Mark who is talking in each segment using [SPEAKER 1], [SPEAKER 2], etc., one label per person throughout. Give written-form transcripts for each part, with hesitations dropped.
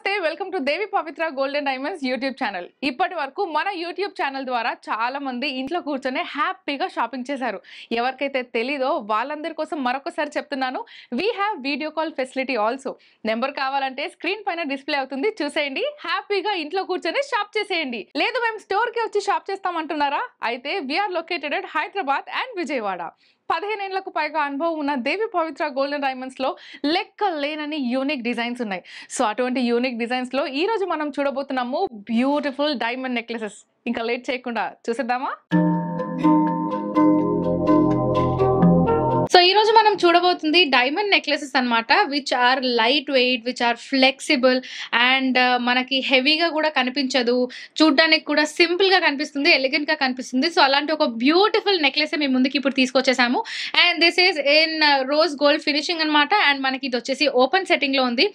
[SPEAKER 1] నమస్తే welcome to Devi Pavitra golden diamonds YouTube channel. ఇప్పటి వరకు మన యూట్యూబ్ ఛానల్ ద్వారా చాలా మంది ఇంట్లో కూర్చొని హ్యాపీగా షాపింగ్ చేశారు. ఎవరికైతే తెలీదో వాళ్ళందరి కోసం మరొకసారి చెప్తున్నాను, we have video call facility also. Number కావాలంటే స్క్రీన్ పైన డిస్ప్లే అవుతుంది, చూసేయండి. హ్యాపీగా ఇంట్లో కూర్చొని షాప్ చేసేయండి. లేదు మేము స్టోర్ కి వచ్చి షాప్ చేస్తామంటున్నారా? అయితే we are located at Hyderabad and Vijayawada. 15 ఏళ్లకు పైగా అనుభవం ఉన్న దేవి పవిత్ర గోల్డెన్ డైమండ్స్ లో లెక్క లేనని యూనిక్ డిజైన్స్ ఉన్నాయి. సో అటువంటి యూనిక్ డిజైన్స్ లో ఈ రోజు మనం చూడబోతున్నాము బ్యూటిఫుల్ డైమండ్ నెక్లెసెస్. ఇంకా లేట్ చేయకుండా చూసేద్దామా? సో ఈ రోజు మనం చూడబోతుంది డైమండ్ నెక్లెసెస్ అన్నమాట, which are light weight, which are flexible and మనకి హెవీగా కూడా కనిపించదు, చూడడానికి కూడా సింపుల్ గా కనిపిస్తుంది, ఎలిగెంట్ గా కనిపిస్తుంది. సో అలాంటి ఒక బ్యూటిఫుల్ నెక్లెస్ మీ ముందుకి ఇప్పుడు తీసుకొచ్చేసాము. And this is in rose gold finishing అనమాట. అండ్ మనకి ఇది వచ్చేసి ఓపెన్ సెట్టింగ్ లో ఉంది.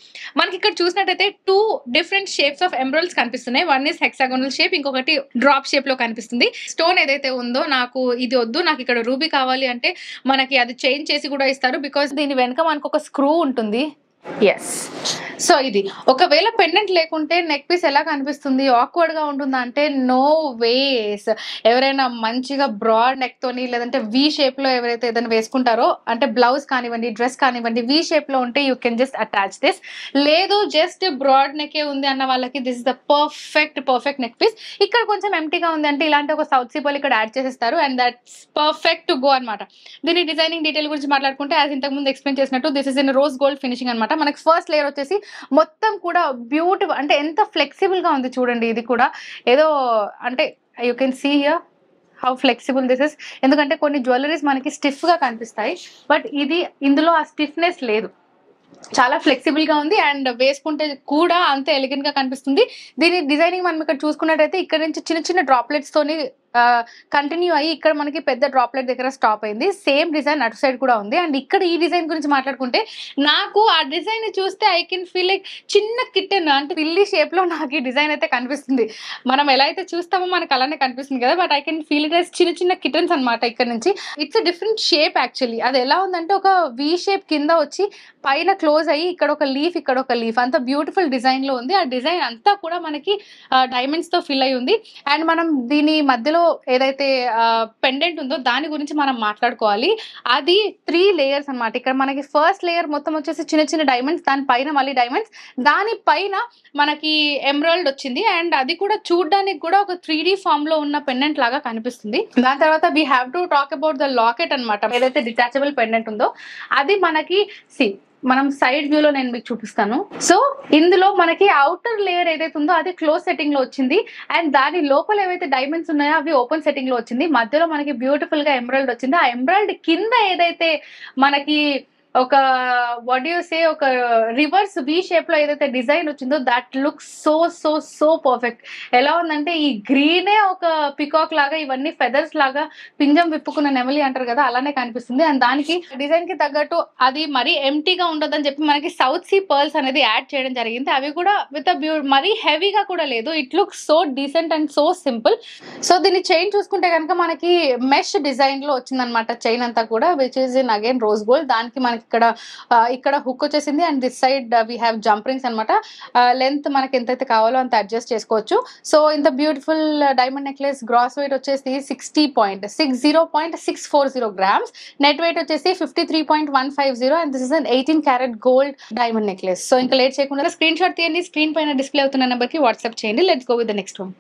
[SPEAKER 1] మనకి ఇక్కడ చూసినట్టయితే 2 డిఫరెంట్ షేప్స్ ఆఫ్ ఎమరల్డ్స్ కనిపిస్తున్నాయి. వన్ ఇస్ హెక్సాగోనల్ షేప్, ఇంకొకటి డ్రాప్ షేప్ లో కనిపిస్తుంది. స్టోన్ ఏదైతే ఉందో, నాకు ఇది వద్దు, నాకు ఇక్కడ రూబీ కావాలి అంటే మనకి అది చేంజ్ చేసి కూడా ఇస్తారు. బికాస్ దీని వెనక మనకు ఒక స్క్రూ ఉంటుంది. ఎస్, సో ఇది ఒకవేళ పెండెంట్ లేకుంటే నెక్ పీస్ ఎలా కనిపిస్తుంది, ఆక్వర్డ్ గా ఉంటుందా అంటే నో వేస్. ఎవరైనా మంచిగా బ్రాడ్ నెక్ తోని లేదంటే వి షేప్ లో ఎవరైతే ఏదైనా వేసుకుంటారో, అంటే బ్లౌజ్ కానివ్వండి, డ్రెస్ కానివ్వండి, వి షేప్ లో ఉంటే you can just attach this. లేదు జస్ట్ బ్రాడ్ నెక్ ఉంది అన్న వాళ్ళకి this is the perfect neck piece. ఇక్కడ కొంచెం ఎంటీగా ఉంది అంటే ఇలాంటి ఒక సౌత్ సీపోల్ ఇక్కడ యాడ్ చేసేస్తారు and that's perfect to go అనమాట. దీని డిజైనింగ్ డీటెయిల్ గురించి మాట్లాడుకుంటే, యాజ్ ఇంతకు ముందు ఎక్స్ప్లెయిన్ చేసినట్టు, this is in rose gold finishing అనమాట. మనకి ఫస్ట్ లేయర్ వచ్చేసి మొత్తం కూడా బ్యూటిఫుల్, అంటే ఎంత ఫ్లెక్సిబుల్ గా ఉంది చూడండి. ఇది కూడా ఏదో అంటే you can see here how flexible this is. ఎందుకంటే కొన్ని జ్యువెలరీస్ మనకి స్టిఫ్ గా కనిపిస్తాయి, బట్ ఇది ఇందులో ఆ స్టిఫ్నెస్ లేదు, చాలా ఫ్లెక్సిబుల్ గా ఉంది అండ్ వేసుకుంటే కూడా అంతే ఎలిగెంట్ గా కనిపిస్తుంది. దీని డిజైనింగ్ మనం ఇక్కడ చూసుకున్నట్టయితే ఇక్కడ నుంచి చిన్న చిన్న డ్రాప్లెట్స్ తోని కంటిన్యూ అయ్యి ఇక్కడ మనకి పెద్ద డ్రాప్లెట్ దగ్గర స్టాప్ అయింది. సేమ్ డిజైన్ అటు సైడ్ కూడా ఉంది. అండ్ ఇక్కడ ఈ డిజైన్ గురించి మాట్లాడుకుంటే, నాకు ఆ డిజైన్ చూస్తే ఐ కెన్ ఫీల్ లైక్ చిన్న కిట్టెన్, అంటే పిల్లి షేప్ లో నాకు ఈ డిజైన్ అయితే కనిపిస్తుంది. మనం ఎలా అయితే చూస్తామో మనకు అలానే కనిపిస్తుంది కదా, but I can feel it as చిన్న చిన్న కిటన్స్ అనమాట. ఇక్కడ నుంచి ఇట్స్ డిఫరెంట్ షేప్ యాక్చువల్లీ. అది ఎలా ఉందంటే ఒక వి షేప్ కింద వచ్చి పైన క్లోజ్ అయ్యి ఇక్కడ ఒక లీఫ్, ఇక్కడ ఒక లీఫ్, అంత బ్యూటిఫుల్ డిజైన్ లో ఉంది. ఆ డిజైన్ అంతా కూడా మనకి డైమండ్స్ తో ఫిల్ అయి ఉంది. అండ్ మనం దీని మధ్యలో ఏదైతే పెండెంట్ ఉందో దాని గురించి మనం మాట్లాడుకోవాలి. అది 3 లేయర్స్ అనమాట. ఇక్కడ మనకి ఫస్ట్ లేయర్ మొత్తం వచ్చేసి చిన్న చిన్న డైమండ్స్, దాని పైన మళ్ళీ డైమండ్స్, దాని పైన మనకి ఎమరాల్డ్ వచ్చింది. అండ్ అది కూడా చూడడానికి కూడా ఒక 3D ఫామ్ లో ఉన్న పెండెంట్ లాగా కనిపిస్తుంది. దాని తర్వాత we have to talk about the locket అనమాట. ఏదైతే డిటాచబుల్ పెండెంట్ ఉందో అది మనకి మనం సైడ్ వ్యూ లో నేను మీకు చూపిస్తాను. సో ఇందులో మనకి అవుటర్ లేయర్ ఏదైతే ఉందో అది క్లోజ్ సెట్టింగ్ లో వచ్చింది. అండ్ దాని లోపల ఏవైతే డైమండ్స్ ఉన్నాయో అవి ఓపెన్ సెట్టింగ్ లో వచ్చింది. మధ్యలో మనకి బ్యూటిఫుల్ గా ఎమరాల్డ్ వచ్చింది. ఆ ఎమరాల్డ్ కింద ఏదైతే మనకి ఒక వాట్ యు సే ఒక రివర్స్ వి షేప్ లో ఏదైతే డిజైన్ వచ్చిందో that looks so so so perfect. ఎలా ఉందంటే ఈ గ్రీనే ఒక పికాక్ లాగా, ఇవన్నీ ఫెదర్స్ లాగా, పింజం విప్పుకున్న నెమలి అంటారు కదా, అలానే కనిపిస్తుంది. అండ్ దానికి డిజైన్ కి తగ్గట్టు అది మరీ ఎంటీగా ఉండదని చెప్పి మనకి సౌత్ సీ పర్ల్స్ అనేది యాడ్ చేయడం జరిగింది. అవి కూడా విత్ మరీ హెవీగా కూడా లేదు. It looks so decent and so simple. So దీని చైన్ చూసుకుంటే కనుక మనకి మెష్ డిజైన్ లో వచ్చిందనమాట. చైన్ అంతా కూడా which is in again rose gold. దానికి మనకి ఇక్కడ హుక్ వచ్చేసింది. And this side we have jump rings అనమాట. లెంత్ మనకి ఎంతైతే కావాలో అంత అడ్జస్ట్ చేసుకోవచ్చు. సో ఇంత beautiful diamond necklace gross weight వచ్చేసి 60.40 గ్రామ్స్, నెట్ వెయిట్ వచ్చేసి 53.150. And this is an 18 carat gold diamond necklace. So ఇంకా లేట్ చేయకుండా స్క్రీన్ షాట్ తీయండి, స్క్రీన్ పైన డిస్ప్లే అవుతున్న నెంబర్ కి వాట్సాప్ చేయండి. Let's go with the next one.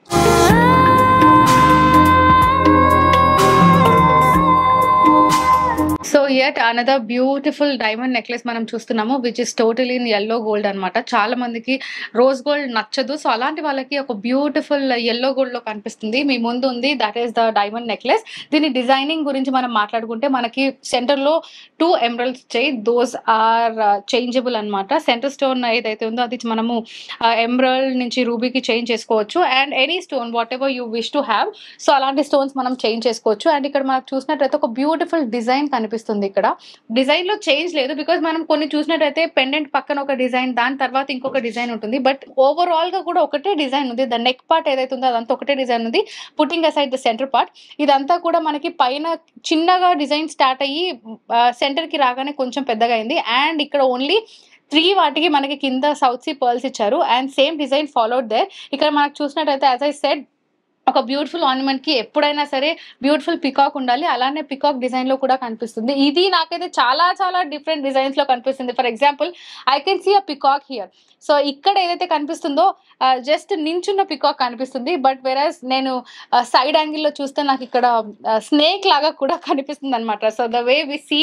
[SPEAKER 1] So yet another beautiful diamond necklace మనం చూస్తున్నాము, which is totally in yellow gold అనమాట. చాలా మందికి రోజ్ గోల్డ్ నచ్చదు. సో అలాంటి వాళ్ళకి ఒక బ్యూటిఫుల్ ఎల్లో గోల్డ్ లో కనిపిస్తుంది. మీ ముందు ఉంది, that is the diamond necklace. దీని డిజైనింగ్ గురించి మనం మాట్లాడుకుంటే, మనకి సెంటర్ లో 2 ఎమరల్డ్స్ వచ్చాయి. దోస్ ఆర్ చేంజబుల్ అనమాట. సెంటర్ స్టోన్ ఏదైతే ఉందో అది మనము ఎమరల్డ్ నుంచి రూబీకి చేంజ్ చేసుకోవచ్చు. And any stone what ever you wish to have, so అలాంటి స్టోన్స్ మనం చేంజ్ చేసుకోవచ్చు. అండ్ ఇక్కడ మనకు చూసినట్లయితే ఒక బ్యూటిఫుల్ డిజైన్ కనిపిస్తుంది. ఇక్కడ డిజైన్ లో చేంజ్ లేదు, బికాస్ మనం కొన్ని చూసినట్టయితే పెండెంట్ పక్కన ఒక డిజైన్, దాని తర్వాత ఇంకొక డిజైన్ ఉంటుంది. బట్ ఓవరాల్ గా కూడా ఒకటే డిజైన్ ఉంది. ద నెక్ పార్ట్ ఏదైతే ఉందో అదంతా ఒకటే డిజైన్ ఉంది. Putting aside the centre part, ఇదంతా కూడా మనకి పైన చిన్నగా డిజైన్ స్టార్ట్ అయ్యి సెంటర్ కి రాగానే కొంచెం పెద్దగా అయింది. అండ్ ఇక్కడ ఓన్లీ 3 వాటికి మనకి కింద సౌత్ సీ పర్ల్స్ ఇచ్చారు and same design followed there. ఇక్కడ మనకు చూసినట్టయితే యాజ్ ఐ సెడ్ ఒక బ్యూటిఫుల్ ఆర్నమెంట్ కి ఎప్పుడైనా సరే బ్యూటిఫుల్ పికాక్ ఉండాలి. అలానే పికాక్ డిజైన్ లో కూడా కనిపిస్తుంది. ఇది నాకైతే చాలా చాలా డిఫరెంట్ డిజైన్స్ లో కనిపిస్తుంది. For example I can see a peacock here. So ఇక్కడ ఏదైతే కనిపిస్తుందో జస్ట్ నించున్న పికాక్ కనిపిస్తుంది. బట్ వెరాస్ నేను సైడ్ యాంగిల్ లో చూస్తే నాకు ఇక్కడ స్నేక్ లాగా కూడా కనిపిస్తుంది అనమాట. So the way we see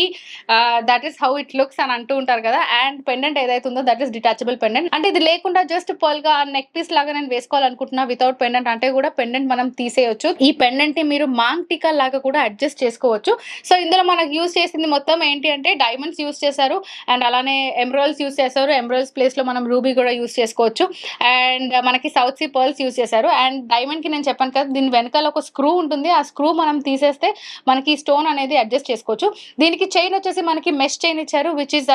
[SPEAKER 1] that is how it looks అని అంటూ ఉంటారు కదా. అండ్ పెండెంట్ ఏదైతే ఉందో దట్ ఈస్ డిటాచబుల్ పెండెంట్. అంటే ఇది లేకుండా జస్ట్ పర్ల్ గా నెక్ పీస్ లాగా నేను వేసుకోవాలనుకుంటున్నా వితౌట్ పెండెంట్ అంటే కూడా పెండెంట్ మనం తీసేయొచ్చు. ఈ పెండెంట్ ని మీరు మాంగ్ టికా లాగా కూడా అడ్జస్ట్ చేసుకోవచ్చు. సో ఇందులో మనకు యూజ్ చేసింది మొత్తం ఏంటి అంటే డైమండ్స్ యూజ్ చేశారు అండ్ అలానే ఎమరాల్డ్స్ యూజ్ చేశారు. ఎమరాల్డ్స్ ప్లేస్ లో మనం రూబీ కూడా యూజ్ చేసుకోవచ్చు. అండ్ మనకి సౌత్ సీ పర్ల్స్ యూజ్ చేశారు. అండ్ డైమండ్ కి నేను చెప్పాను కదా దీని వెనకాల ఒక స్క్రూ ఉంటుంది. ఆ స్క్రూ మనం తీసేస్తే మనకి స్టోన్ అనేది అడ్జస్ట్ చేసుకోవచ్చు. దీనికి చైన్ వచ్చేసి మనకి మెష్ చైన్ ఇచ్చారు which is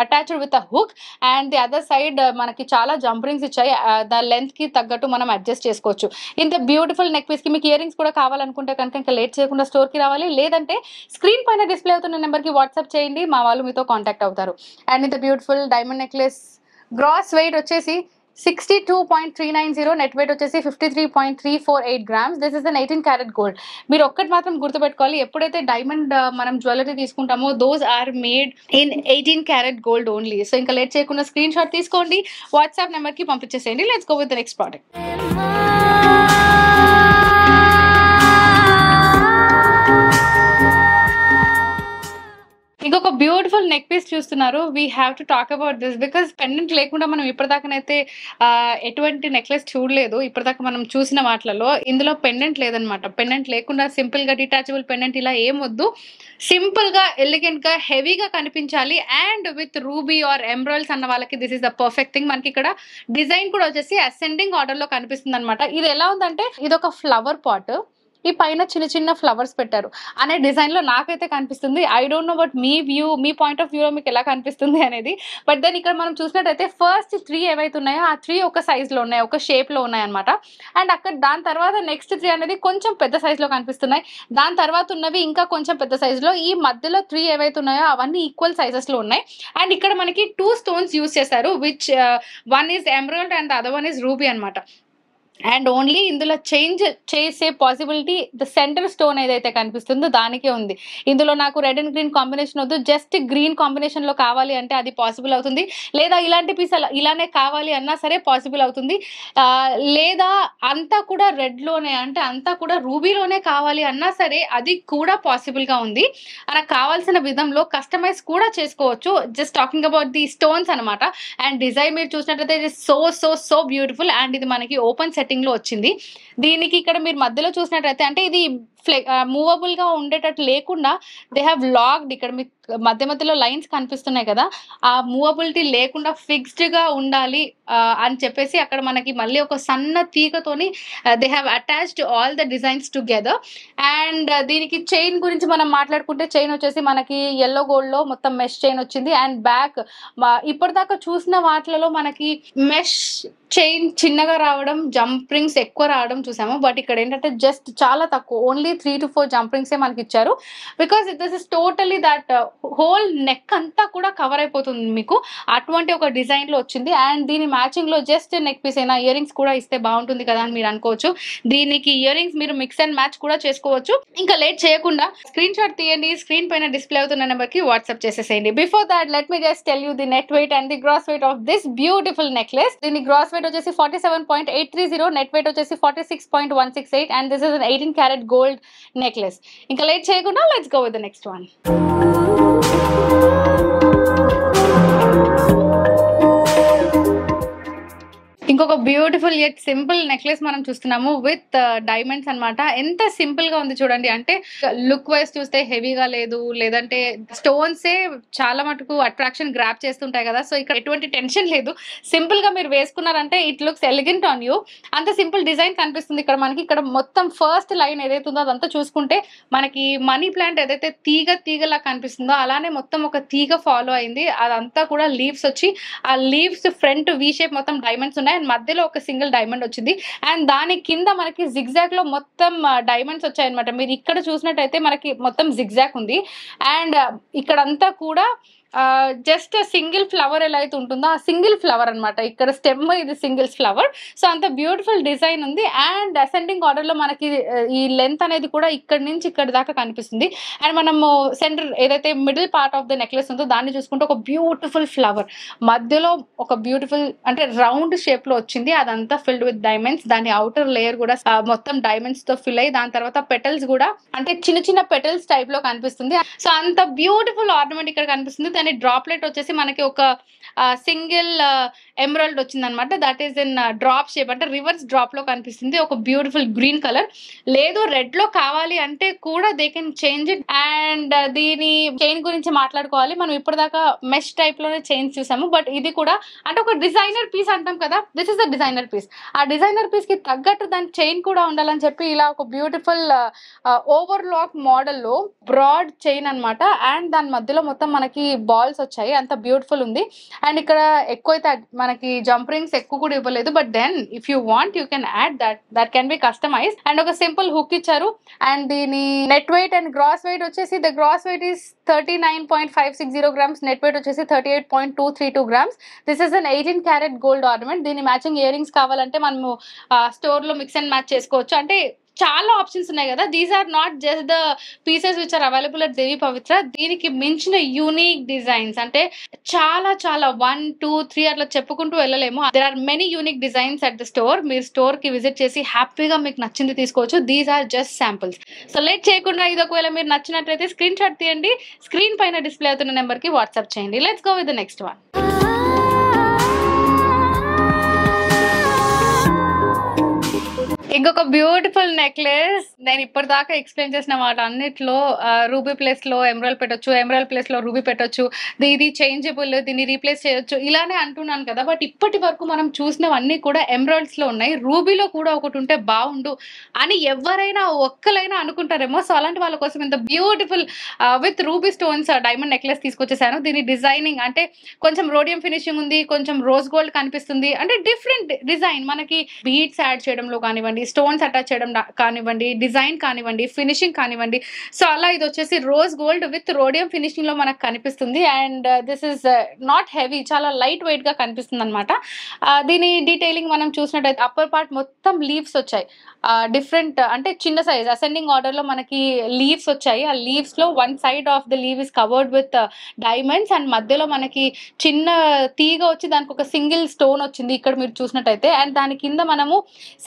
[SPEAKER 1] attached with a hook. And the other side మనకి చాలా జంప్ రింగ్స్ ఇచ్చాయి. దాని లెంత్ కి తగ్గట్టు మనం అడ్జస్ట్ చేసుకోవచ్చు. ఇంత బ్యూటిఫుల్ నెక్ పీస్ కి మీకు ఇయర్ రింగ్స్ కూడా కావాలనుకుంటే కనుక ఇంకా లేట్ చేయకుండా స్టోర్ కి రావాలి. లేదంటే స్క్రీన్ పైన డిస్ప్లే అవుతున్న నెంబర్ కి వాట్సాప్ చేయండి. మా వాళ్ళు మీతో కాంటాక్ట్ అవుతారు. అండ్ ఇంత beautiful diamond necklace gross weight వచ్చేసి 62.390, నెట్ వెయిట్ వచ్చేసి 53.348 grams. This is an 18 carat gold. మీరు ఒక్కటి మాత్రం గుర్తుపెట్టుకోవాలి, ఎప్పుడైతే డైమండ్ మనం జ్యువెలరీ తీసుకుంటామో those are made in 18 carat gold only. So ఇంకా లేట్ చేయకుండా స్క్రీన్ షాట్ తీసుకోండి, వాట్సాప్ నెంబర్ కి పంపించేసేయండి. Let's go with the next product. ఇంకొక బ్యూటిఫుల్ నెక్ పీస్ చూస్తున్నారు. We have to talk about this because pendant లేకుండా మనం ఇప్పటిదాకానైతే ఎటువంటి నెక్లెస్ చూడలేదు. ఇప్పటిదాకా మనం చూసిన వాటిలలో ఇందులో పెండెంట్ లేదనమాట. పెండెంట్ లేకుండా సింపుల్ గా డిటాచబుల్ పెండెంట్ ఇలా ఏం వద్దు, సింపుల్ గా ఎలిగెంట్ గా హెవీగా కనిపించాలి. And with ruby or emeralds అన్న వాళ్ళకి this is the perfect thing. మనకి ఇక్కడ డిజైన్ కూడా వచ్చేసి అసెండింగ్ ఆర్డర్ లో కనిపిస్తుంది అనమాట. ఇది ఎలా ఉందంటే ఇది ఒక ఫ్లవర్ పాట్, ఈ పైన చిన్న చిన్న ఫ్లవర్స్ పెట్టారు అనే డిజైన్ లో నాకైతే కనిపిస్తుంది. I don't know but me point of వ్యూలో మీకు ఎలా కనిపిస్తుంది అనేది. బట్ దెన్ ఇక్కడ మనం చూసినట్టయితే ఫస్ట్ 3 ఏవైతే ఉన్నాయో ఆ 3 ఒక సైజ్ లో ఉన్నాయి, ఒక షేప్ లో ఉన్నాయి అనమాట. అండ్ అక్కడ దాని తర్వాత నెక్స్ట్ 3 అనేది కొంచెం పెద్ద సైజ్ లో కనిపిస్తున్నాయి. దాని తర్వాత ఉన్నవి ఇంకా కొంచెం పెద్ద సైజ్ లో. ఈ మధ్యలో 3 ఏవైతే ఉన్నాయో అవన్నీ ఈక్వల్ సైజెస్ లో ఉన్నాయి. అండ్ ఇక్కడ మనకి 2 స్టోన్స్ యూజ్ చేశారు which one is emerald and other one is ruby అనమాట. అండ్ ఓన్లీ ఇందులో చేంజ్ చేసే పాసిబిలిటీ ద సెంటర్ స్టోన్ ఏదైతే కనిపిస్తుందో దానికే ఉంది. ఇందులో నాకు రెడ్ అండ్ గ్రీన్ కాంబినేషన్ వద్దు, జస్ట్ గ్రీన్ కాంబినేషన్ లో కావాలి అంటే అది పాసిబుల్ అవుతుంది. లేదా ఇలాంటి పీస్ ఇలానే కావాలి అన్నా సరే పాసిబుల్ అవుతుంది. లేదా అంతా కూడా రెడ్ లోనే అంటే అంతా కూడా రూబీలోనే కావాలి అన్నా సరే అది కూడా పాసిబుల్ గా ఉంది. మనకు కావాల్సిన విధంలో కస్టమైజ్ కూడా చేసుకోవచ్చు. Just talking about the stones అనమాట. అండ్ డిజైన్ మీరు చూసినట్లయితే so so so beautiful. And ఇది మనకి ఓపెన్ సెట్టింగ్ లో వచ్చింది. దీనికి ఇక్కడ మీరు మధ్యలో చూసినట్లయితే అంటే ఇది మూవబుల్ గా ఉండేటట్టు లేకుండా దే హ్యావ్ లాక్డ్. ఇక్కడ మీకు మధ్య మధ్యలో లైన్స్ కనిపిస్తున్నాయి కదా, ఆ మూవబిలిటీ లేకుండా ఫిక్స్డ్ గా ఉండాలి అని చెప్పేసి అక్కడ మనకి మళ్ళీ ఒక సన్న తీగతోని they have attached all the designs together. And దీనికి చైన్ గురించి మనం మాట్లాడుకుంటే చైన్ వచ్చేసి మనకి ఎల్లో గోల్డ్ లో మొత్తం మెష్ చైన్ వచ్చింది. అండ్ బ్యాక్ ఇప్పటిదాకా చూసిన వాటిలలో మనకి మెష్ చైన్ చిన్నగా రావడం, జంప్ రింగ్స్ ఎక్కువ రావడం చూసాము. బట్ ఇక్కడ ఏంటంటే జస్ట్ చాలా తక్కువ, ఓన్లీ 3 to 4 జంప్ రింగ్స్ ఏ మనకి ఇచ్చారు. Because this is totally that whole neck అంతా కూడా కవర్ అయిపోతుంది మీకు. అటువంటి ఒక డిజైన్ లో వచ్చింది. అండ్ దీని మ్యాచింగ్ లో జస్ట్ నెక్ పీస్ అయినా ఇయర్ రింగ్స్ కూడా ఇస్తే బాగుంటుంది కదా అని మీరు అనుకోవచ్చు. దీనికి ఇయర్ రింగ్స్ మీరు మిక్స్ అండ్ మ్యాచ్ కూడా చేసుకోవచ్చు. ఇంకా లేట్ చేయకుండా స్క్రీన్ షాట్ తీయండి, స్క్రీన్ పైన డిస్ప్లే అవుతున్న నెంబర్ కి వాట్సాప్ చేసేసేయండి. Before that let me just tell you the net weight and the gross weight of this beautiful necklace. దీని గ్రాస్ వెయిట్ వచ్చేసి 47.830, నెట్ వెయిట్ వచ్చేసి 46.168. And this is an 18 carat gold necklace. ఇంకా late చేయకుండా let's go with the next one. ఇంకొక beautiful at simple necklace మనం చూస్తున్నాము with diamonds అన్నమాట. ఎంత సింపుల్ గా ఉంది చూడండి. అంటే లుక్ వైజ్ చూస్తే హెవీగా లేదు, లేదంటే స్టోన్సే చాలా మటుకు అట్రాక్షన్ గ్రాప్ చేస్తుంటాయి కదా. సో ఇక్కడ ఎటువంటి టెన్షన్ లేదు, సింపుల్ గా మీరు వేసుకున్నారంటే it looks elegant on you. అంత సింపుల్ డిజైన్ కనిపిస్తుంది ఇక్కడ మనకి. ఇక్కడ మొత్తం ఫస్ట్ లైన్ ఏదైతే ఉందో అదంతా చూసుకుంటే మనకి మనీ ప్లాంట్ ఏదైతే తీగలా కనిపిస్తుందో అలానే మొత్తం ఒక తీగ ఫాలో అయింది. అదంతా కూడా లీవ్స్ వచ్చి ఆ లీవ్స్ ఫ్రంట్ వి షేప్ మొత్తం డైమండ్స్ ఉన్నాయి. అండ్ మధ్యలో ఒక సింగిల్ డైమండ్ వచ్చింది. అండ్ దాని కింద మనకి జిగ్జాగ్ లో మొత్తం డైమండ్స్ వచ్చాయి అనమాట. మీరు ఇక్కడ చూసినట్టయితే మనకి మొత్తం జిగ్జాగ్ ఉంది. అండ్ ఇక్కడంతా కూడా జస్ట్ సింగిల్ ఫ్లవర్ ఎలా అయితే ఉంటుందో ఆ సింగిల్ ఫ్లవర్ అనమాట. ఇక్కడ స్టెమ్ ఇది సింగిల్స్ ఫ్లవర్. సో అంత బ్యూటిఫుల్ డిజైన్ ఉంది. అండ్ అసెండింగ్ ఆర్డర్ లో మనకి ఈ లెంత్ అనేది కూడా ఇక్కడ నుంచి ఇక్కడ దాకా కనిపిస్తుంది. అండ్ మనము సెంటర్ ఏదైతే middle part of the necklace ఉందో దాన్ని చూసుకుంటే ఒక బ్యూటిఫుల్ ఫ్లవర్ మధ్యలో ఒక బ్యూటిఫుల్ అంటే రౌండ్ షేప్ లో వచ్చింది. అదంతా ఫిల్డ్ విత్ డైమండ్స్. దాని అవుటర్ లేయర్ కూడా మొత్తం డైమండ్స్ తో ఫిల్ అయ్యి దాని తర్వాత పెటల్స్ కూడా అంటే చిన్న చిన్న పెటల్స్ టైప్ లో కనిపిస్తుంది. సో అంత బ్యూటిఫుల్ ఆర్నమెంట్ ఇక్కడ కనిపిస్తుంది. దాని డ్రాప్లెట్ వచ్చేసి మనకి ఒక సింగిల్ ఎమరాల్డ్ వచ్చింది అనమాట. That is in drop shape అంటే రివర్స్ డ్రాప్ లో కనిపిస్తుంది. ఒక బ్యూటిఫుల్ గ్రీన్ కలర్. లేదు రెడ్ లో కావాలి అంటే కూడా they can change it. And దీని చైన్ గురించి మాట్లాడుకోవాలి. మనం ఇప్పటిదాకా మెష్ టైప్ లోనే చైన్స్ చూసాము. బట్ ఇది కూడా అంటే ఒక డిజైనర్ పీస్ అంటాం కదా, this is the designer piece. ఆ డిజైనర్ పీస్ కి తగ్గట్టు దాని చైన్ కూడా ఉండాలని చెప్పి ఇలా ఒక బ్యూటిఫుల్ ఓవర్లాక్ మోడల్ లో బ్రాడ్ చైన్ అనమాట. అండ్ దాని మధ్యలో మొత్తం మనకి బాల్స్ వచ్చాయి. అంత బ్యూటిఫుల్ ఉంది. అండ్ ఇక్కడ ఎక్కువ అయితే మనకి జంప్ రింగ్స్ ఎక్కువ కూడా ఇవ్వలేదు. But then if you want you can add that can be customize. And ఒక సింపుల్ హుక్ ఇచ్చారు. అండ్ దీని net weight and gross weight వచ్చేసి the gross weight is 39.560 grams. Net weight వచ్చేసి 38.232 grams. This is an 18 carat gold ornament. దీని matching earrings కావాలంటే మనము store లో mix and match చేసుకోవచ్చు. అంటే చాలా ఆప్షన్స్ ఉన్నాయి కదా. These are not just the pieces which are available at Devi Pavitra. దీనికి మించిన యూనిక్ డిజైన్స్ అంటే చాలా చాలా 1, 2, 3 అట్లా చెప్పుకుంటూ వెళ్ళలేము. There are many unique designs at the store. మీరు స్టోర్ కి విజిట్ చేసి హ్యాపీగా మీకు నచ్చింది తీసుకోవచ్చు. These are just samples. So late చేయకుండా ఇది ఒకవేళ మీరు నచ్చినట్లయితే స్క్రీన్ షాట్ తీయండి. స్క్రీన్ పైన డిస్ప్లే అవుతున్న నెంబర్ కి వాట్సాప్ చేయండి. Let's go with the next one. ఇంకొక బ్యూటిఫుల్ నెక్లెస్. నేను ఇప్పటిదాకా ఎక్స్ప్లెయిన్ చేసిన వాటి అన్నిట్లో రూబీ ప్లేస్ లో ఎమరాల్డ్ పెట్టొచ్చు, ఎమరాల్డ్ ప్లేస్ లో రూబీ పెట్టొచ్చు, ఇది చేంజబుల్, దీన్ని రీప్లేస్ చేయొచ్చు ఇలానే అంటున్నాను కదా. బట్ ఇప్పటి వరకు మనం చూసినవన్నీ కూడా ఎమరాల్డ్స్ లో ఉన్నాయి. రూబీలో కూడా ఒకటి ఉంటే బాగుండు అని ఎవరైనా ఒక్కలైనా అనుకుంటారేమో. సో అలాంటి వాళ్ళ కోసం ఇంత beautiful with ruby stones diamond necklace తీసుకొచ్చేసాను. దీని డిజైనింగ్ అంటే కొంచెం రోడియం ఫినిషింగ్ ఉంది, కొంచెం రోజ్ గోల్డ్ కనిపిస్తుంది. అంటే డిఫరెంట్ డిజైన్ మనకి బీడ్స్ యాడ్ చేయడంలో కానివ్వండి, స్టోన్స్ అటాచ్ చేయడం కానివ్వండి, డిజైన్ కానివ్వండి, ఫినిషింగ్ కానివ్వండి. సో అలా ఇది వచ్చేసి rose gold with rhodium finishing లో మనకు కనిపిస్తుంది. And this is not heavy, చాలా లైట్ వెయిట్ గా కనిపిస్తుంది అనమాట. దీని డీటెయిలింగ్ మనం చూసినట్టయితే అప్పర్ పార్ట్ మొత్తం లీవ్స్ వచ్చాయి. డిఫరెంట్ అంటే చిన్న సైజ్ అసెండింగ్ ఆర్డర్ లో మనకి లీవ్స్ వచ్చాయి. ఆ లీవ్స్ లో one side of the leave is covered with diamonds. And మధ్యలో మనకి చిన్న తీగ వచ్చి దానికి ఒక సింగిల్ స్టోన్ వచ్చింది ఇక్కడ మీరు చూసినట్టయితే. అండ్ దాని కింద మనము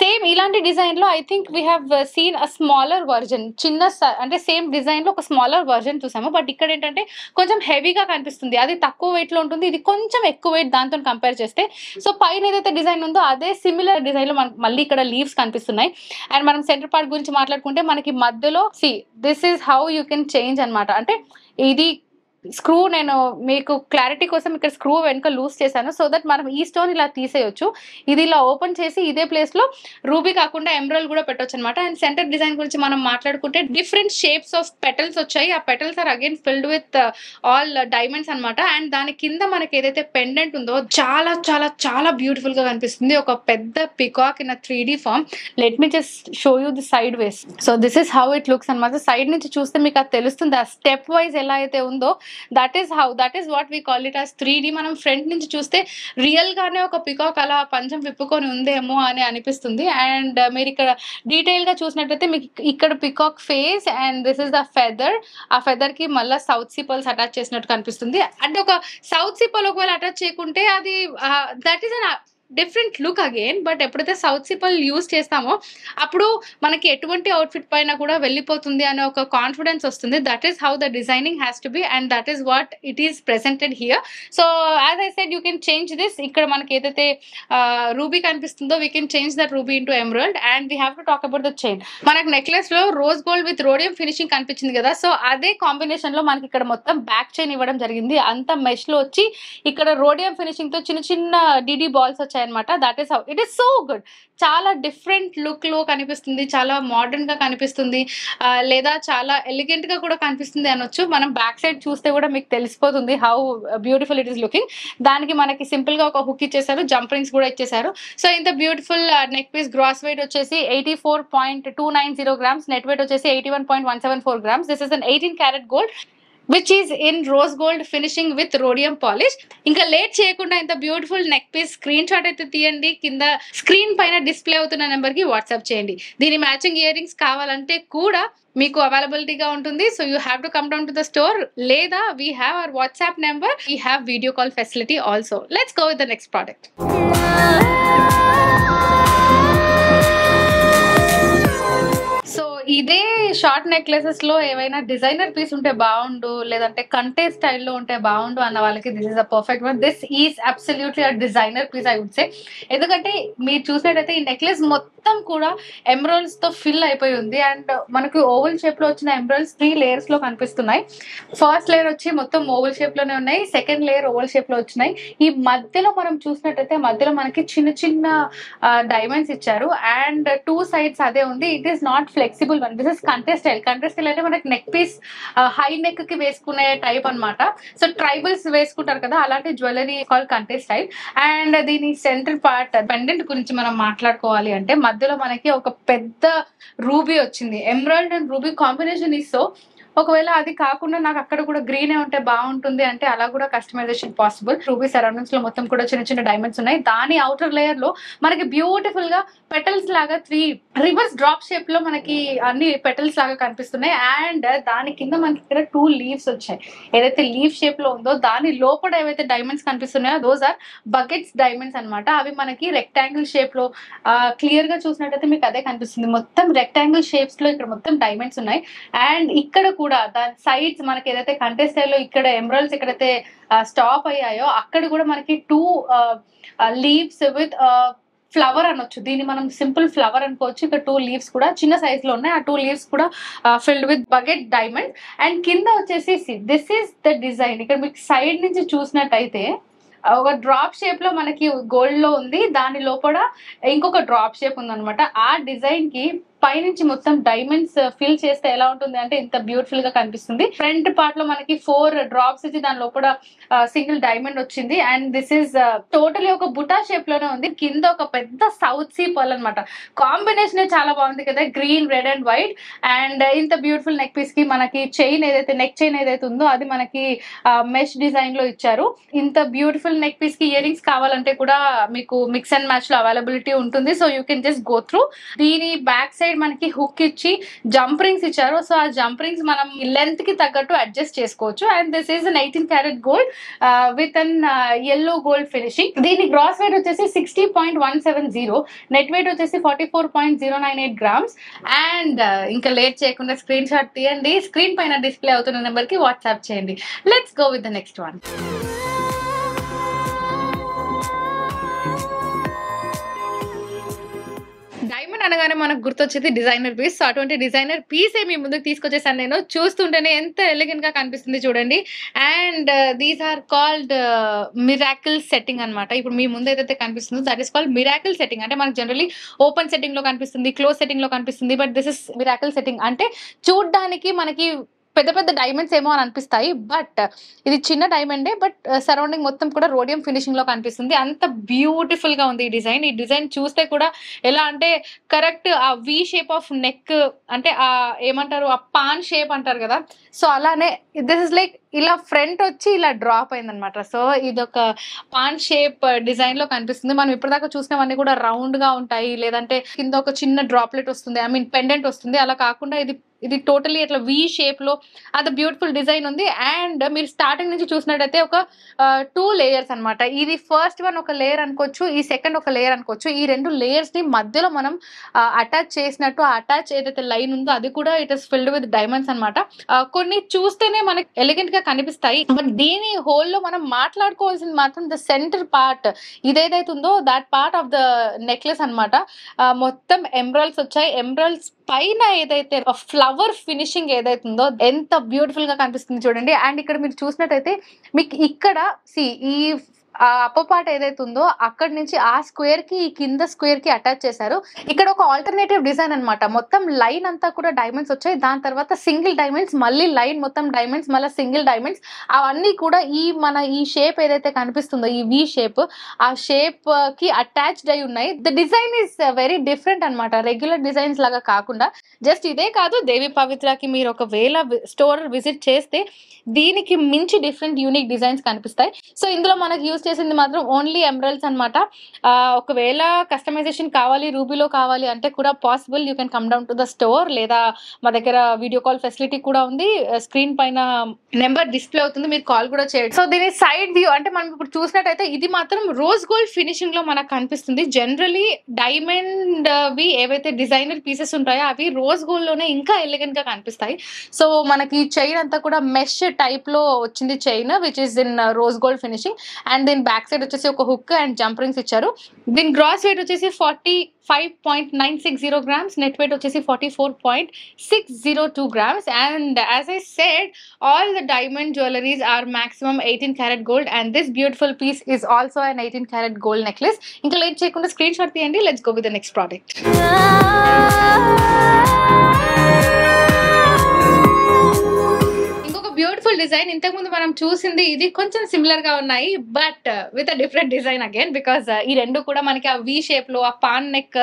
[SPEAKER 1] సేమ్ ఇలాంటి డిజైన్ లో I think we have seen a smaller version, చిన్న అంటే సేమ్ డిజైన్ లో ఒక స్మాలర్ వర్జన్ చూసాము. బట్ ఇక్కడ ఏంటంటే కొంచెం హెవీగా కనిపిస్తుంది. అది తక్కువ వెయిట్ లో ఉంటుంది, ఇది కొంచెం ఎక్కువ వెయిట్ దాంతో కంపేర్ చేస్తే. సో పైన ఏదైతే డిజైన్ ఉందో అదే సిమిలర్ డిజైన్ లో మనకు మళ్ళీ ఇక్కడ లీవ్స్ కనిపిస్తున్నాయి. అండ్ మనం సెంటర్ పార్ట్ గురించి మాట్లాడుకుంటే మనకి మధ్యలో this is how you can change అనమాట. అంటే ఇది స్క్రూ, నేను మీకు క్లారిటీ కోసం ఇక్కడ స్క్రూ వెనుక లూజ్ చేశాను సో దట్ మనం ఈ స్టోన్ ఇలా తీసేయొచ్చు. ఇది ఇలా ఓపెన్ చేసి ఇదే ప్లేస్ లో రూబీ కాకుండా ఎమరాల్డ్ కూడా పెట్టొచ్చు అనమాట. అండ్ సెంటర్ డిజైన్ గురించి మనం మాట్లాడుకుంటే డిఫరెంట్ షేప్స్ ఆఫ్ పెటల్స్ వచ్చాయి. ఆ petals are again filled with all diamonds అనమాట. అండ్ దాని కింద మనకి ఏదైతే పెండెంట్ ఉందో చాలా చాలా చాలా బ్యూటిఫుల్ గా కనిపిస్తుంది. ఒక పెద్ద peacock in 3D form. Let me just show you the side views. So this is how it looks అనమాట. సైడ్ నుంచి చూస్తే మీకు అది తెలుస్తుంది. ఆ స్టెప్ వైజ్ ఎలా అయితే ఉందో that is what we call it as 3D. మనం ఫ్రంట్ నుంచి చూస్తే రియల్ గానే ఒక పికాక్ అలా పంచం విప్పుకొని ఉందేమో అని అనిపిస్తుంది. అండ్ మీరు ఇక్కడ డీటెయిల్ గా చూసినట్లయితే మీకు ఇక్కడ peacock face and this is the feather. ఆ ఫెదర్ కి మళ్ళీ సౌత్ సీ పర్ల్స్ అటాచ్ చేసినట్టు కనిపిస్తుంది. అంటే ఒక సౌత్ సీ పర్ల్ ఒకవేళ అటాచ్ చేయకుంటే అది that is an different look again. But ఎప్పుడైతే సౌత్ సీ పర్ల్ యూజ్ చేస్తామో అప్పుడు మనకి ఎటువంటి అవుట్ఫిట్ పైన కూడా వెళ్ళిపోతుంది అనే ఒక కాన్ఫిడెన్స్ వస్తుంది. That is how the designing has to be and that is what it is presented here. So as I said you can change this. ఇక్కడ మనకి ఏదైతే రూబీ కనిపిస్తుందో we can change that ruby into emerald. And we have to talk about the chain. మనకి necklace లో rose gold with rhodium finishing కనిపించింది కదా. So అదే combination లో మనకి ఇక్కడ మొత్తం బ్యాక్ చైన్ ఇవ్వడం జరిగింది. అంత మెష్ లో వచ్చి ఇక్కడ రోడియం ఫినిషింగ్ తో చిన్న చిన్న డిడి బాల్స్ వచ్చాయి అనమాట. That is how it is so good. చాలా డిఫరెంట్ లుక్ లో కనిపిస్తుంది, చాలా మోడర్న్ గా కనిపిస్తుంది, లేదా చాలా ఎలిగెంట్ గా కూడా కనిపిస్తుంది అనొచ్చు. మనం బ్యాక్ సైడ్ చూస్తే కూడా మీకు తెలిసిపోతుంది how beautiful it is looking. దానికి మనకి సింపుల్ గా ఒక హుక్ ఇచ్చేసారు, జంప్ రింగ్స్ కూడా ఇచ్చేసారు. సో ఇంత beautiful neck piece. Gross weight వచ్చేసి 84.290 grams. నెట్ వెయిట్ వచ్చేసి 81.174 grams. This is an 18 carat gold. Which is in rose gold finishing with rhodium polish. ఇంకా లేట్ చేయకుండా ఇంత beautiful neck piece screenshot అయితే తీయండి, కింద స్క్రీన్ పైన డిస్ప్లే అవుతున్న నెంబర్ కి వాట్సాప్ చేయండి. దీని మ్యాచింగ్ ఇయర్ రింగ్స్ కావాలంటే కూడా మీకు అవైలబిలిటీగా ఉంటుంది. So you have to come down to the store, లేదా we have our WhatsApp number, we have video call facility also. Let's go with the next product. So ఇదే short necklaces లో ఏవైనా designer piece ఉంటే బాగుండు, లేదంటే కంటే స్టైల్లో ఉంటే బాగుండు అన్న వాళ్ళకి this is a perfect one. This is absolutely a designer piece I would say. ఎందుకంటే మీరు చూసినట్టయితే ఈ నెక్లెస్ మొత్తం కూడా ఎమరాల్డ్స్ తో ఫిల్ అయిపోయి ఉంది. అండ్ మనకి ఓవల్ షేప్ లో వచ్చిన ఎమరాల్డ్స్ 3 లేయర్స్ లో కనిపిస్తున్నాయి. ఫస్ట్ లేయర్ వచ్చి మొత్తం ఓవల్ షేప్ లోనే ఉన్నాయి, సెకండ్ లేయర్ ఓవల్ షేప్ లో వచ్చినాయి. ఈ మధ్యలో మనం చూసినట్టయితే మధ్యలో మనకి చిన్న చిన్న డైమండ్స్ ఇచ్చారు, అండ్ 2 సైడ్స్ అదే ఉంది. It is not flexible one. This is కంటే స్టైల్. కంటే స్టైల్ అంటే మనకి నెక్ పీస్ హై నెక్ కి వేసుకునే టైప్ అన్నమాట. సో ట్రైబల్స్ వేసుకుంటారు కదా, అలాంటి జ్యువెలరీ కాల్ కంటే స్టైల్. అండ్ దీని సెంటర్ పార్ట్ పెండెంట్ గురించి మనం మాట్లాడుకోవాలి అంటే మధ్యలో మనకి ఒక పెద్ద రూబీ వచ్చింది. Emerald and ruby combination is so. ఒకవేళ అది కాకుండా నాకు అక్కడ కూడా గ్రీనే ఉంటే బాగుంటుంది అంటే అలా కూడా కస్టమైజేషన్ పాసిబుల్. రూబీ సరౌండింగ్స్ లో మొత్తం కూడా చిన్న చిన్న డైమండ్స్ ఉన్నాయి. దాని అవుటర్ లేయర్ లో మనకి బ్యూటిఫుల్ గా పెటల్స్ లాగా 3 రివర్స్ డ్రాప్ షేప్ లో మనకి అన్ని పెటల్స్ లాగా కనిపిస్తున్నాయి. అండ్ దాని కింద మనకి ఇక్కడ 2 లీవ్స్ వచ్చాయి. ఏదైతే లీవ్ షేప్ లో ఉందో దాని లోపల ఏవైతే డైమండ్స్ కనిపిస్తున్నాయో దోస్ ఆర్ బకెట్స్ డైమండ్స్ అన్నమాట. అవి మనకి రెక్టాంగిల్ షేప్ లో క్లియర్ గా చూసినట్టయితే మీకు అదే కనిపిస్తుంది. మొత్తం రెక్టాంగిల్ షేప్స్ లో ఇక్కడ మొత్తం డైమండ్స్ ఉన్నాయి. అండ్ ఇక్కడ కూడా దాని సైడ్స్ మనకి ఏదైతే కంటే స్టైల్ లో ఇక్కడ ఎమరాల్డ్స్ ఎక్కడైతే స్టాప్ అయ్యాయో అక్కడ కూడా మనకి 2 లీవ్స్ విత్ ఫ్లవర్ అనొచ్చు. దీన్ని మనం సింపుల్ ఫ్లవర్ అనుకోవచ్చు. ఇక్కడ 2 లీవ్స్ కూడా చిన్న సైజ్ లో ఉన్నాయి. ఆ 2 లీవ్స్ కూడా filled with bucket diamond. And కింద వచ్చేసి దిస్ ఈస్ ద డిజైన్. ఇక్కడ మీకు సైడ్ నుంచి చూసినట్టయితే ఒక డ్రాప్ షేప్ లో మనకి గోల్డ్ లో ఉంది, దాని లోపల ఇంకొక డ్రాప్ షేప్ ఉంది అనమాట. ఆ డిజైన్ కి పైనుంచి మొత్తం డైమండ్స్ ఫిల్ చేస్తే ఎలా ఉంటుంది అంటే ఇంత బ్యూటిఫుల్ గా కనిపిస్తుంది. ఫ్రంట్ పార్ట్ లో మనకి 4 డ్రాప్స్ ఇచ్చి దాని లోపల సింగిల్ డైమండ్ వచ్చింది. అండ్ దిస్ ఇస్ టోటలీ ఒక బుటా షేప్ లోనే ఉంది. కింద ఒక పెద్ద సౌత్ సీ పర్ల్ అనమాట. కాంబినేషన్ చాలా బాగుంది కదా, green, red and white. And ఇంత బ్యూటిఫుల్ నెక్ పీస్ కి మనకి చైన్ ఏదైతే నెక్ చైన్ ఏదైతే ఉందో అది మనకి మెష్ డిజైన్ లో ఇచ్చారు. ఇంత బ్యూటిఫుల్ నెక్ పీస్ కి ఇయర్ రింగ్స్ కావాలంటే కూడా మీకు మిక్స్ అండ్ మ్యాచ్ లో అవైలబిలిటీ ఉంటుంది. So you can just go through. దీని బ్యాక్ సైడ్ మనకి హుక్ ఇచ్చి జంప్ రింగ్స్ ఇచ్చారు. సో ఆ జంప్ రింగ్స్ మనం లెంత్ కి తగ్గట్టు అడ్జస్ట్ చేసుకోవచ్చు. And this is 18 carat gold with an yellow gold finishing. దీని గ్రాస్ వెయిట్ వచ్చేసి 60.170, నెట్ వెయిట్ వచ్చేసి 44.098 గ్రామ్స్. అండ్ ఇంకా లేట్ చేయకుండా స్క్రీన్ షాట్ తీయండి, స్క్రీన్ పైన డిస్ప్లే అవుతున్న నెంబర్ కి వాట్సాప్ చేయండి. Let's go with the next one. Diamond అనగానే మనకు గుర్తొచ్చేది డిజైనర్ పీస్. సో అటువంటి డిజైనర్ పీస్ మీ ముందుకు తీసుకొచ్చేసాను నేను. చూస్తుంటేనే ఎంత ఎలిగెంట్ గా కనిపిస్తుంది చూడండి. And these are called miracle setting అనమాట. ఇప్పుడు మీ ముందు ఏదైతే కనిపిస్తుందో that is called miracle setting. అంటే మనకు జనరలీ ఓపెన్ సెట్టింగ్ లో కనిపిస్తుంది, క్లోజ్ సెట్టింగ్ లో కనిపిస్తుంది, but this is miracle setting. అంటే చూడ్డానికి మనకి పెద్ద పెద్ద డైమండ్స్ ఏమో అని అనిపిస్తాయి, బట్ ఇది చిన్న డైమండే, బట్ సరౌండింగ్ మొత్తం కూడా రోడియం ఫినిషింగ్ లో కనిపిస్తుంది. అంత బ్యూటిఫుల్ గా ఉంది ఈ డిజైన్. ఈ డిజైన్ చూస్తే కూడా ఎలా అంటే కరెక్ట్ ఆ వి షేప్ ఆఫ్ నెక్, అంటే ఆ ఏమంటారు ఆ పాన్ షేప్ అంటారు కదా, సో అలానే దిస్ ఇస్ లైక్ ఇలా ఫ్రంట్ వచ్చి ఇలా డ్రాప్ అయింది అనమాట. సో ఇది ఒక పాన్ షేప్ డిజైన్ లో కనిపిస్తుంది. మనం ఇప్పటిదాకా చూసినవన్నీ కూడా రౌండ్ గా ఉంటాయి, లేదంటే కింద ఒక చిన్న డ్రాప్లెట్ వస్తుంది, ఐ మీన్ పెండెంట్ వస్తుంది. అలా కాకుండా ఇది టోటలీ ఇట్లా వి షేప్ లో అది బ్యూటిఫుల్ డిజైన్ ఉంది. అండ్ మీరు స్టార్టింగ్ నుంచి చూసినట్టయితే ఒక 2 లేయర్స్ అనమాట. ఇది ఫస్ట్ వన్ ఒక లేయర్ అనుకోవచ్చు, ఈ సెకండ్ ఒక లేయర్ అనుకోవచ్చు. ఈ 2 లేయర్స్ ని మధ్యలో మనం అటాచ్ చేసినట్టు అటాచ్ ఏదైతే లైన్ ఉందో అది కూడా it is filled with diamonds అనమాట. కొన్ని చూస్తేనే మనకి ఎలిగెంట్ గా కనిపిస్తాయి, బట్ దీని హోల్ లో మనం మాట్లాడుకోవాల్సింది మాత్రం ద సెంటర్ పార్ట్ ఇదేదైతే ఉందో that part of the necklace అనమాట. మొత్తం ఎమరాల్డ్స్ వచ్చాయి. ఎమరాల్డ్స్ పైన ఏదైతే ఫ్లవర్ ఫినిషింగ్ ఏదైతే ఉందో ఎంత బ్యూటిఫుల్ గా కనిపిస్తుంది చూడండి. అండ్ ఇక్కడ మీరు చూసినట్టయితే మీకు ఇక్కడ ఈ ఆ అప్పర్ పార్ట్ ఏదైతే ఉందో అక్కడి నుంచి ఆ స్క్వేర్ కి ఈ కింద స్క్వేర్ కి అటాచ్ చేశారు. ఇక్కడ ఒక ఆల్టర్నేటివ్ డిజైన్ అన్నమాట. మొత్తం లైన్ అంతా కూడా డైమండ్స్ వచ్చాయి. దాని తర్వాత సింగిల్ డైమండ్స్, మళ్ళీ లైన్ మొత్తం డైమండ్స్, మళ్ళీ సింగిల్ డైమండ్స్, అవన్నీ కూడా ఈ షేప్ ఏదైతే కనిపిస్తుందో ఈ వి షేప్, ఆ షేప్ కి అటాచ్డ్ అయి ఉన్నాయి. The design is very different అన్నమాట. రెగ్యులర్ డిజైన్స్ లాగా కాకుండా జస్ట్ ఇదే కాదు, దేవి పవిత్రకి మీరు ఒకవేళ స్టోర్ విజిట్ చేస్తే దీనికి మించి డిఫరెంట్ యూనిక్ డిజైన్స్ కనిపిస్తాయి. సో ఇందులో మనకి యూజ్ చేసింది మాత్రం ఓన్లీ ఎమరల్డ్స్ అనమాట. ఒకవేళ కస్టమైజేషన్ కావాలి, రూబీలో కావాలి అంటే కూడా possible. You can come down to the store, లేదా మా దగ్గర వీడియో కాల్ ఫెసిలిటీ కూడా ఉంది. స్క్రీన్ పైన నెంబర్ డిస్ప్లే అవుతుంది, మీరు కాల్ కూడా చేయండి. సో దీని సైడ్ వ్యూ అంటే మనం ఇప్పుడు చూసినట్టయితే ఇది మాత్రం రోజ్ గోల్డ్ ఫినిషింగ్ లో మనకు కనిపిస్తుంది. జనరలీ డైమండ్ వి ఏవైతే డిజైనర్ పీసెస్ ఉంటాయో అవి రోజ్ గోల్డ్ లోనే ఇంకా ఎలిగెంట్ గా కనిపిస్తాయి. సో మనకి చైన్ అంతా కూడా మెష్ టైప్ లో వచ్చింది chain, which is in rose gold finishing. And దీని బ్యాక్ సైడ్ వచ్చేసి ఒక హుక్ అండ్ జంప్ రింగ్స్ ఇచ్చారు. దీని గ్రాస్ వెయిట్ వచ్చేసి 45.960 grams, నెట్ వెయిట్ వచ్చేసి 44.602 grams. And as I said, all the diamond jewelries are maximum 18 karat gold, and this beautiful piece is also an 18 karat gold necklace. ఇంకా late చేయకుండా screenshot తీయండి. Let's go with the next product. Beautiful design. ఇంతకు ముందు మనం చూసింది ఇది కొంచెం similar గా ఉన్నాయి, but with a different design again, because ఈ రెండు కూడా మనకి ఆ వి షేప్ లో, ఆ పాన్ నెక్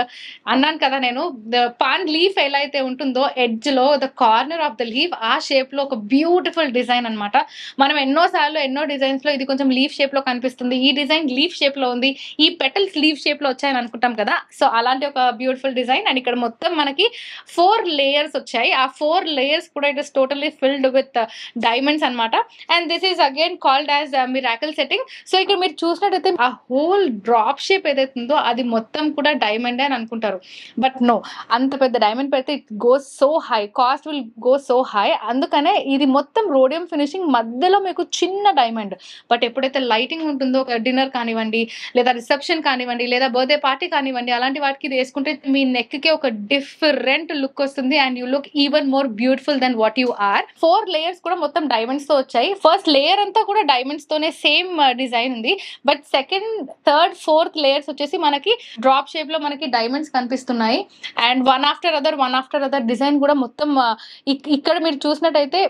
[SPEAKER 1] అన్నాను కదా నేను, ద పాన్ లీఫ్ ఎలా అయితే ఉంటుందో ఎడ్జ్ లో the corner of the leaf, ఆ షేప్ లో ఒక బ్యూటిఫుల్ డిజైన్ అనమాట. మనం ఎన్నోసార్లు ఎన్నో డిజైన్స్ లో ఇది కొంచెం లీఫ్ షేప్ లో కనిపిస్తుంది, ఈ డిజైన్ లీఫ్ షేప్ లో ఉంది, ఈ పెటల్స్ లీఫ్ షేప్ లో వచ్చాయని అనుకుంటాం కదా. సో అలాంటి ఒక బ్యూటిఫుల్ డిజైన్. అండ్ ఇక్కడ మొత్తం మనకి 4 లేయర్స్ వచ్చాయి. ఆ 4 లేయర్స్ కూడా it is totally filled with diamonds అన్నమాట. And this is again called as miracle setting. So ఇక్కడ మీరు చూసినట్టయితే ఆ హోల్ డ్రాప్ షేప్ ఏదైతే ఉందో అది మొత్తం కూడా డైమండ్ అని అనుకుంటారు, బట్ నో, అంత పెద్ద డైమండ్ పెడితే it goes so high, cost will go so high. అందుకనే ఇది మొత్తం రోడియం ఫినిషింగ్, మధ్యలో మీకు చిన్న డైమండ్. బట్ ఎప్పుడైతే లైటింగ్ ఉంటుందో, డిన్నర్ కానివ్వండి, లేదా రిసెప్షన్ కానివ్వండి, లేదా బర్త్డే పార్టీ కానివ్వండి, అలాంటి వాటికి ఇది వేసుకుంటే మీ నెక్ కి ఒక డిఫరెంట్ లుక్ వస్తుంది. And you look even more beautiful than what you are. 4 layers కూడా మొత్తం డైమండ్స్ తో వచ్చాయి. ఫస్ట్ లేయర్ అంతా కూడా డైమండ్స్ తోనే సేమ్ డిజైన్ ఉంది, but second, third, fourth layers వచ్చేసి మనకి డ్రాప్ షేప్ లో మనకి డైమండ్స్ కనిపిస్తున్నాయి. And one after other design కూడా మొత్తం ఇక్కడ మీరు చూసినట్టయితే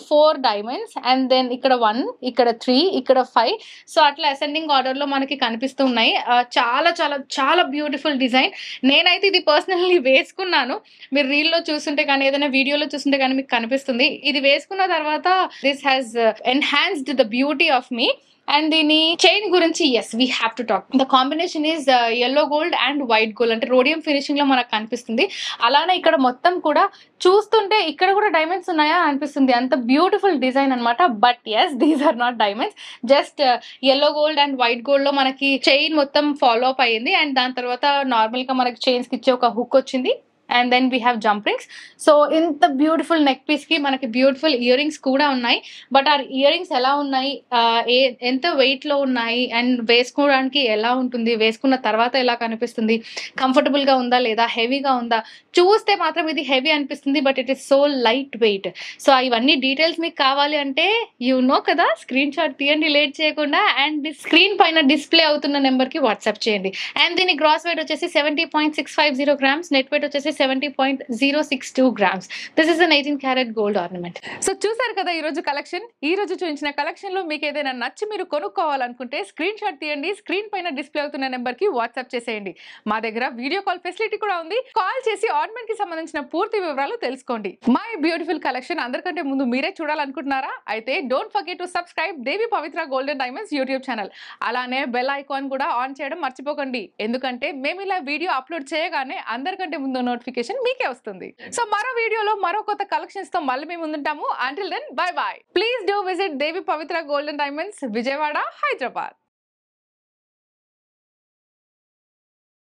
[SPEAKER 1] 4 డైమండ్స్, అండ్ దెన్ ఇక్కడ 1, ఇక్కడ 3, ఇక్కడ 5. సో అట్లా అసెండింగ్ ఆర్డర్ లో మనకి కనిపిస్తూ ఉన్నాయి. చాలా చాలా చాలా బ్యూటిఫుల్ డిజైన్. నేనైతే ఇది పర్సనల్లీ వేసుకున్నాను. మీరు రీల్ లో చూస్తుంటే కానీ, ఏదైనా వీడియోలో చూస్తుంటే కానీ మీకు కనిపిస్తుంది. ఇది వేసుకున్న తర్వాత this has enhanced the beauty of me. And దీని చైన్ గురించి as we have to talk. The combination is yellow gold and white gold, అంటే రోడియం ఫినిషింగ్ లో మనకు కనిపిస్తుంది. అలానే ఇక్కడ మొత్తం కూడా చూస్తుంటే ఇక్కడ కూడా డైమండ్స్ ఉన్నాయా అనిపిస్తుంది, అంత బ్యూటిఫుల్ డిజైన్ అనమాట. But yes, these are not diamonds, just yellow gold and white gold లో మనకి చైన్ మొత్తం ఫాలో అప్ అయ్యింది. అండ్ దాని తర్వాత నార్మల్ గా మనకి చైన్స్ కి ఇచ్చే ఒక హుక్ వచ్చింది. And then we have jump rings. So ఇంత బ్యూటిఫుల్ నెక్ పీస్ కి మనకి బ్యూటిఫుల్ ఇయర్ రింగ్స్ కూడా ఉన్నాయి. బట్ ఆ ఇయర్ రింగ్స్ ఎలా ఉన్నాయి, ఎంత వెయిట్ లో ఉన్నాయి, అండ్ వేసుకోవడానికి ఎలా ఉంటుంది, వేసుకున్న తర్వాత ఎలా కనిపిస్తుంది, కంఫర్టబుల్ గా ఉందా లేదా, హెవీగా ఉందా, చూస్తే మాత్రం ఇది హెవీ అనిపిస్తుంది, but it is so light weight. So ఇవన్నీ డీటెయిల్స్ మీకు కావాలి అంటే యూ నో కదా, స్క్రీన్ షాట్ తీయండి లేట్ చేయకుండా, అండ్ స్క్రీన్ పైన డిస్ప్లే అవుతున్న నెంబర్ కి వాట్సాప్ చేయండి. అండ్ దీని గ్రాస్ వెయిట్ వచ్చేసి 70.650 grams, నెట్ వెయిట్ వచ్చేసి 70.062 grams. This is an 18 karat gold ornament. So చూసారు కదా ఈ రోజు కలెక్షన్. ఈ రోజు చూపించిన కలెక్షన్ లో మీకు ఏదైనా నచ్చి మీరు కొనుక్కోవాలనుకుంటే స్క్రీన్ షాట్ తీయండి, స్క్రీన్ పైన డిస్ప్లే అవుతున్న నెంబర్ కి వాట్సాప్ చేసేయండి. మా దగ్గర వీడియో కాల్ ఫెసిలిటీ కూడా ఉంది. కాల్ చేసి ఆర్నమెంట్ కి సంబంధించిన పూర్తి వివరాలు తెలుసుకోండి. మై బ్యూటిఫుల్ కలెక్షన్ అందరికంటే ముందు మీరే చూడాలనుకుంటున్నారా? అయితే don't forget to subscribe Devi Pavitra golden diamonds YouTube channel. అలానే బెల్ ఐకాన్ కూడా ఆన్ చేయడం మర్చిపోకండి, ఎందుకంటే మేము ఇలా వీడియో అప్లోడ్ చేయగానే అందరికంటే ముందు నోటిఫికేషన్ మీకే వస్తుంది. సో మరో వీడియోలో మరో కొత్త కలెక్షన్స్ తో మళ్ళీ మేము ముందుంటాము. Until then bye bye. Please do visit Devi Pavitra golden diamonds, Vijayawada, Hyderabad.